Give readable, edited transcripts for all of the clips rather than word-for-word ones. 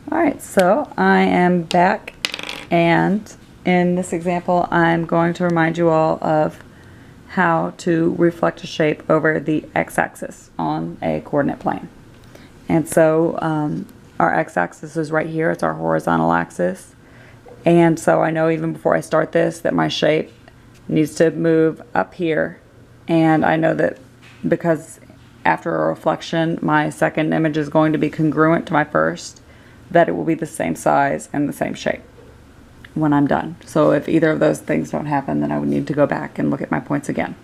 Alright, so I am back, and in this example I'm going to remind you all of how to reflect a shape over the x-axis on a coordinate plane. And so our x-axis is right here, it's our horizontal axis, and so I know even before I start this that my shape needs to move up here, and I know that because after a reflection my second image is going to be congruent to my first, that it will be the same size and the same shape when I'm done. So if either of those things don't happen, then I would need to go back and look at my points again.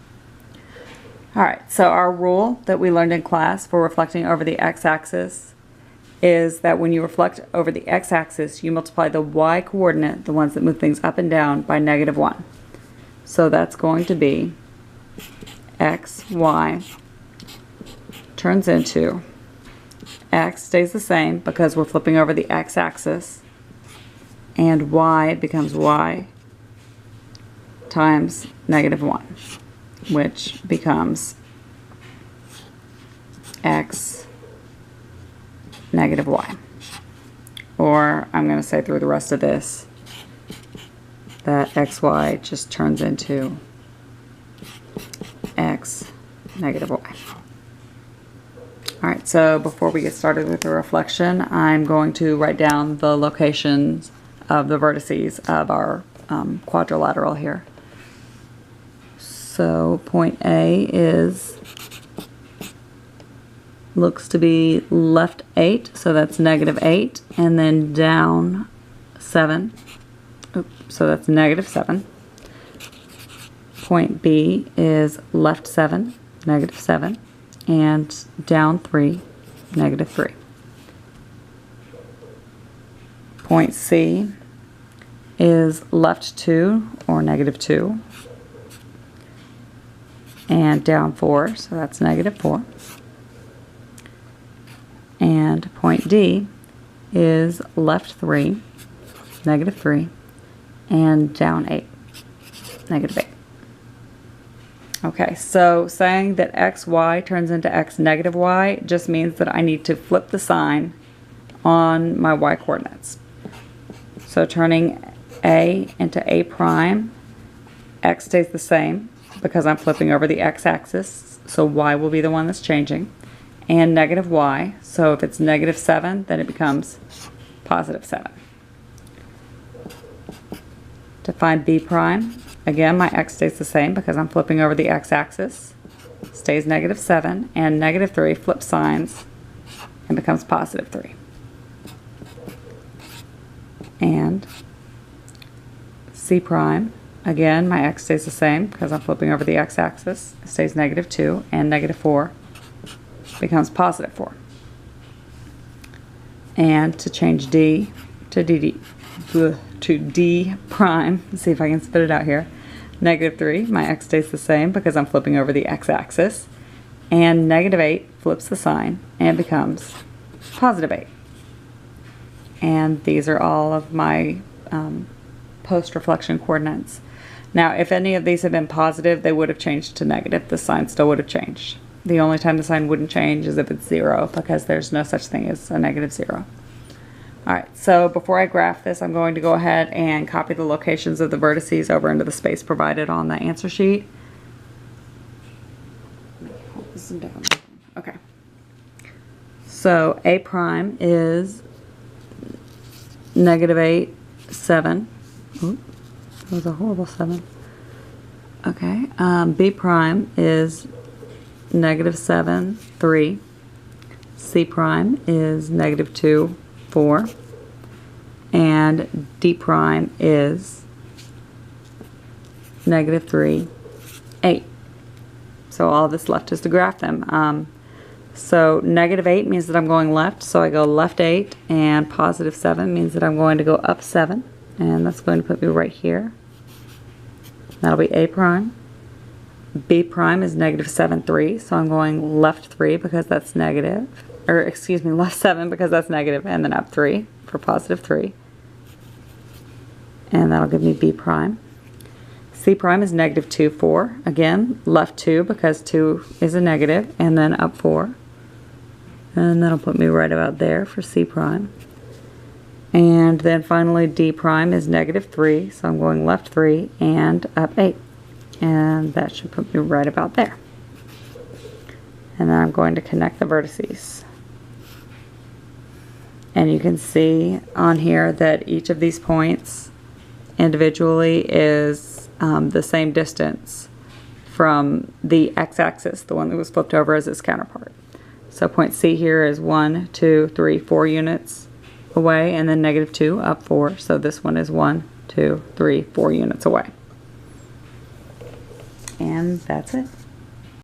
Alright, so our rule that we learned in class for reflecting over the x-axis is that when you reflect over the x-axis, you multiply the y-coordinate, the ones that move things up and down, by -1. So that's going to be xy turns into x stays the same because we're flipping over the x-axis, and y becomes y times -1, which becomes x -y. Or I'm going to say through the rest of this that xy just turns into x -y. Alright, so before we get started with the reflection, I'm going to write down the locations of the vertices of our quadrilateral here. So point A looks to be left 8, so that's -8, and then down 7. Oops, so that's -7. Point B is left 7, -7. And down 3, -3. Point C is left 2, or -2, and down 4, so that's -4. And point D is left 3, -3, and down 8, -8. Okay, so saying that xy turns into x -y just means that I need to flip the sign on my y coordinates. So turning A into A prime, x stays the same because I'm flipping over the x-axis, so y will be the one that's changing, and -y, so if it's -7 then it becomes +7. To find B prime, again, my x stays the same because I'm flipping over the x-axis, stays -7, and -3 flips signs and becomes +3. And C prime, again, my x stays the same because I'm flipping over the x-axis, stays -2, and -4 becomes +4. And to change D to D prime, let's see if I can spit it out here, -3, my x stays the same because I'm flipping over the x-axis, and -8 flips the sign and becomes +8. And these are all of my post-reflection coordinates. Now if any of these had been positive, they would have changed to negative. The sign still would have changed. The only time the sign wouldn't change is if it's 0, because there's no such thing as a -0. Alright, so before I graph this, I'm going to go ahead and copy the locations of the vertices over into the space provided on the answer sheet. Hold this down. Okay. So A prime is -8, 7. Ooh, that was a horrible 7. Okay. B prime is -7, 3. C prime is -2, 4, and D prime is -3, 8. So all that's left is to graph them. So -8 means that I'm going left, so I go left 8, and +7 means that I'm going to go up 7, and that's going to put me right here. That'll be A prime. B prime is -7, 3, so I'm going left 3 because that's negative. Or excuse me, left 7 because that's negative, and then up 3 for +3. And that'll give me B prime. C prime is -2, 4. Again, left 2 because 2 is a negative, and then up 4. And that'll put me right about there for C prime. And then finally D prime is -3, so I'm going left 3 and up 8. And that should put me right about there. And then I'm going to connect the vertices. And you can see on here that each of these points individually is the same distance from the x-axis, the one that was flipped over as its counterpart. So point C here is 1, 2, 3, 4 units away, and then -2 up 4. So this one is 1, 2, 3, 4 units away. And that's it.